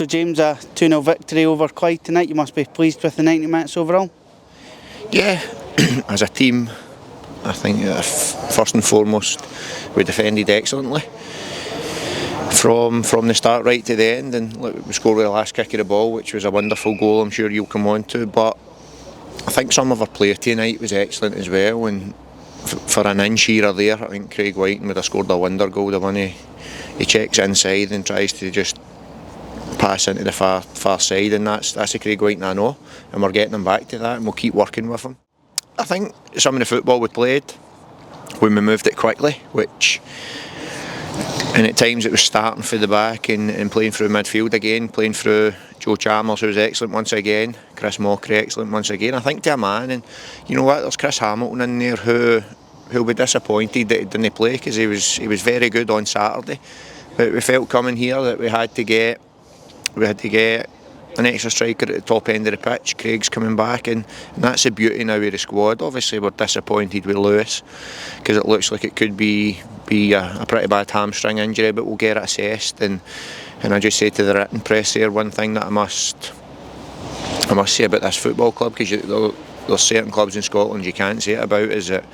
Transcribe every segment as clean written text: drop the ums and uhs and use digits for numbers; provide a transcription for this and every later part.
So James, a 2-0 victory over Clyde tonight. You must be pleased with the 90 minutes overall. Yeah, as a team, I think first and foremost we defended excellently from the start right to the end, and look, we scored with the last kick of the ball, which was a wonderful goal. I'm sure you'll come on to, but I think some of our play tonight was excellent as well. And for an inch here or there, I think Craig Whiting would have scored a wonder goal. The one he checks inside and tries to just pass into the far side, and that's the Craig Whiting I know, and we're getting him back to that, and we'll keep working with him. I think some of the football we played when we moved it quickly, and at times it was starting for the back and playing through midfield again, playing through Joe Chalmers, who was excellent once again, Chris Mockery excellent once again. I think to a man, and you know what, there's Chris Hamilton in there who'll be disappointed that he didn't play, because he was very good on Saturday, but we felt coming here that we had to get an extra striker at the top end of the pitch. Craig's coming back, and that's the beauty now of the squad. Obviously we're disappointed with Lewis, because it looks like it could be a pretty bad hamstring injury, but we'll get it assessed. And I just say to the written press there, one thing that I must say about this football club, because there's certain clubs in Scotland you can't say it about, is that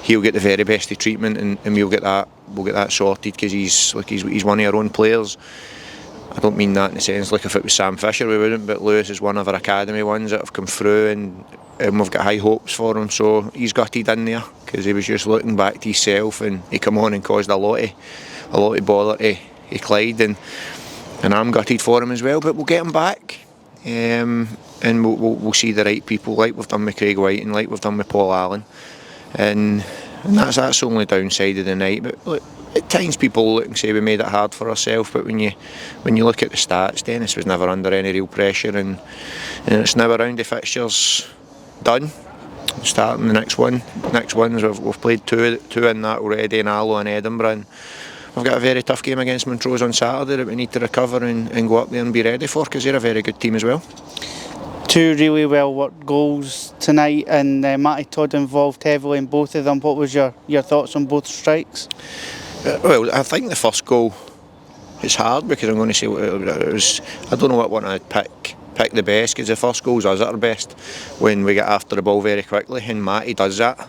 he'll get the very best of treatment, and we'll get that sorted, because he's one of our own players. I don't mean that in the sense like if it was Sam Fisher we wouldn't, but Lewis is one of our academy ones that have come through, and we've got high hopes for him. So he's gutted in there, because he was just looking back to himself, and he come on and caused a lot of bother to Clyde, and I'm gutted for him as well. But we'll get him back, and we'll see the right people, like we've done with Craig White and like we've done with Paul Allen, and that's the only downside of the night. But look, at times people look and say we made it hard for ourselves, but when you look at the stats, Dennis was never under any real pressure, and it's now around the fixtures done. Starting the next ones, we've played two in that already, in Allo and Edinburgh, and we've got a very tough game against Montrose on Saturday that we need to recover and go up there and be ready for, because they're a very good team as well. Two really well worked goals tonight, and Matty Todd involved heavily in both of them. What was your thoughts on both strikes? Well, I think the first goal, it's hard, because I'm going to say it was, I don't know what one I'd pick the best, because the first goal's us at our best when we get after the ball very quickly, and Matty does that.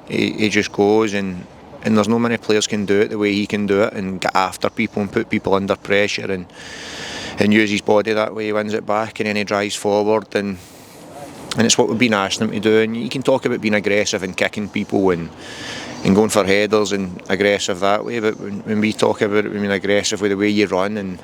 He just goes, and there's no many players can do it the way he can do it, and get after people and put people under pressure, and use his body that way. He wins it back, and then he drives forward, and it's what we've been asking him to do. And you can talk about being aggressive and kicking people and going for headers and aggressive that way, but when we talk about it, we mean aggressive with the way you run and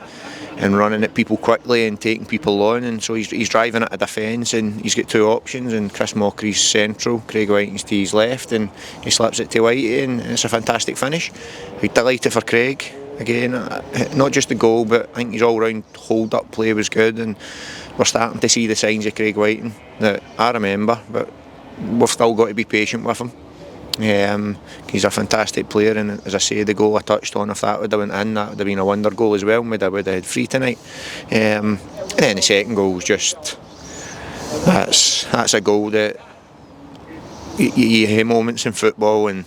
running at people quickly and taking people on. And so he's driving at a defence, and he's got two options, and Chris Mockery's central, Craig Whiting's to his left, and he slaps it to Whitey, and it's a fantastic finish. We're delighted for Craig again, not just the goal, but I think his all-round hold-up play was good, and we're starting to see the signs of Craig Whiting that I remember, but we've still got to be patient with him. He's a fantastic player, and as I say, the goal I touched on, if that would have went in, that would have been a wonder goal as well, and we'd have had free tonight. And then the second goal was just, that's a goal that you have moments in football, and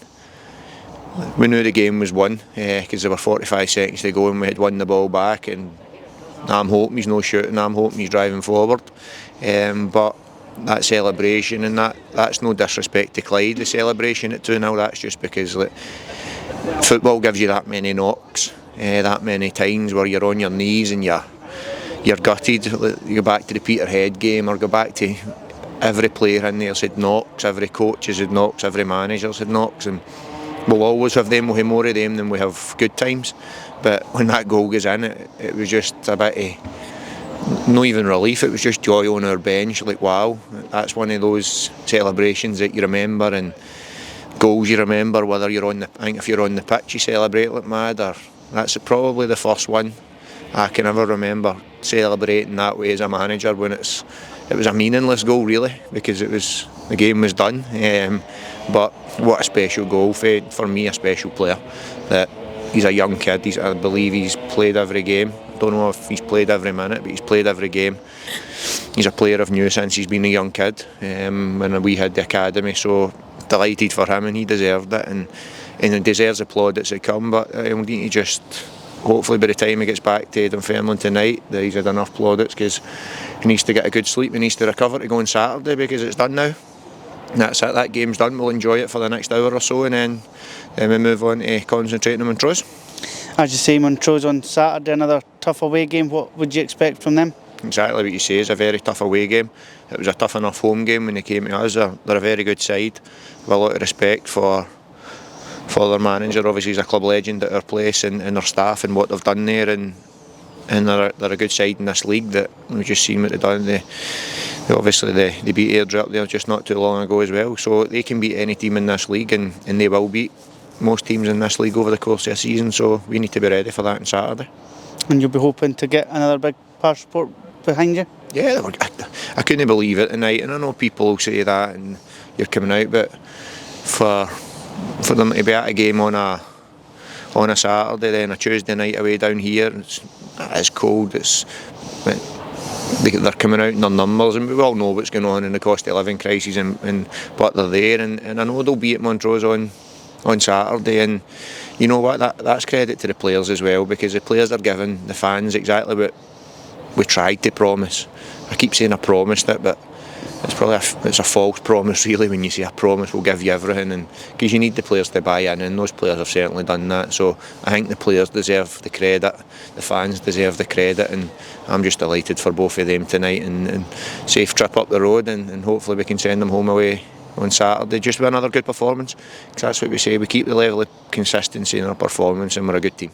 we knew the game was won, because there were 45 seconds to go and we had won the ball back, and I'm hoping he's no shooting, I'm hoping he's driving forward, but that celebration, and that's no disrespect to Clyde, the celebration at 2-0, that's just because football gives you that many knocks, that many times where you're on your knees and you're gutted. You go back to the Peterhead game, or go back to every player in there's had knocks, every coach has had knocks, every manager's had knocks, and we'll always have them. We'll have more of them than we have good times. But when that goal goes in, it was just a bit of, not even relief, it was just joy on our bench. Like, wow, that's one of those celebrations that you remember, and goals you remember, whether you're on I think if you're on the pitch you celebrate like mad, or that's probably the first one I can ever remember celebrating that way as a manager, when it was a meaningless goal really, because the game was done. But what a special goal for me, a special player. That he's a young kid. I believe he's played every game. Don't know if he's played every minute, but he's played every game. He's a player I've knew since he's been a young kid, when we had the academy. So delighted for him, and he deserved it, and he deserves the plaudits that come. But he'll need to just hopefully by the time he gets back to Dunfermline tonight that he's had enough plaudits, because he needs to get a good sleep, he needs to recover to go on Saturday, because it's done now. And that's it, that game's done. We'll enjoy it for the next hour or so, and then we move on to concentrating on Montrose. As you say, Montrose on Saturday, another tough away game. What would you expect from them? Exactly what you say, it's a very tough away game. It was a tough enough home game when they came to us. They're a very good side, with a lot of respect for their manager. Obviously he's a club legend at our place, and their staff and what they've done there, and they're a good side in this league that we've just seen what they've done. They beat Airdrie up there just not too long ago as well, so they can beat any team in this league, and they will beat most teams in this league over the course of the season, so we need to be ready for that on Saturday. And you'll be hoping to get another big passport behind you? Yeah, I couldn't believe it tonight, and I know people will say that and you're coming out, but for them to be at a game on a Saturday, then a Tuesday night away down here, it's cold, they're coming out in their numbers, and we all know what's going on in the cost of living crisis, but they're there, and I know they'll be at Montrose on Saturday, and you know what, that's credit to the players as well, because the players are giving the fans exactly what we tried to promise. I keep saying I promised it, but it's a false promise really when you say I promise we'll give you everything, and because you need the players to buy in, and those players have certainly done that. So I think the players deserve the credit, the fans deserve the credit, and I'm just delighted for both of them tonight, and safe trip up the road, and hopefully we can send them home away on Saturday just with another good performance, because that's what we say, we keep the level of consistency in our performance and we're a good team.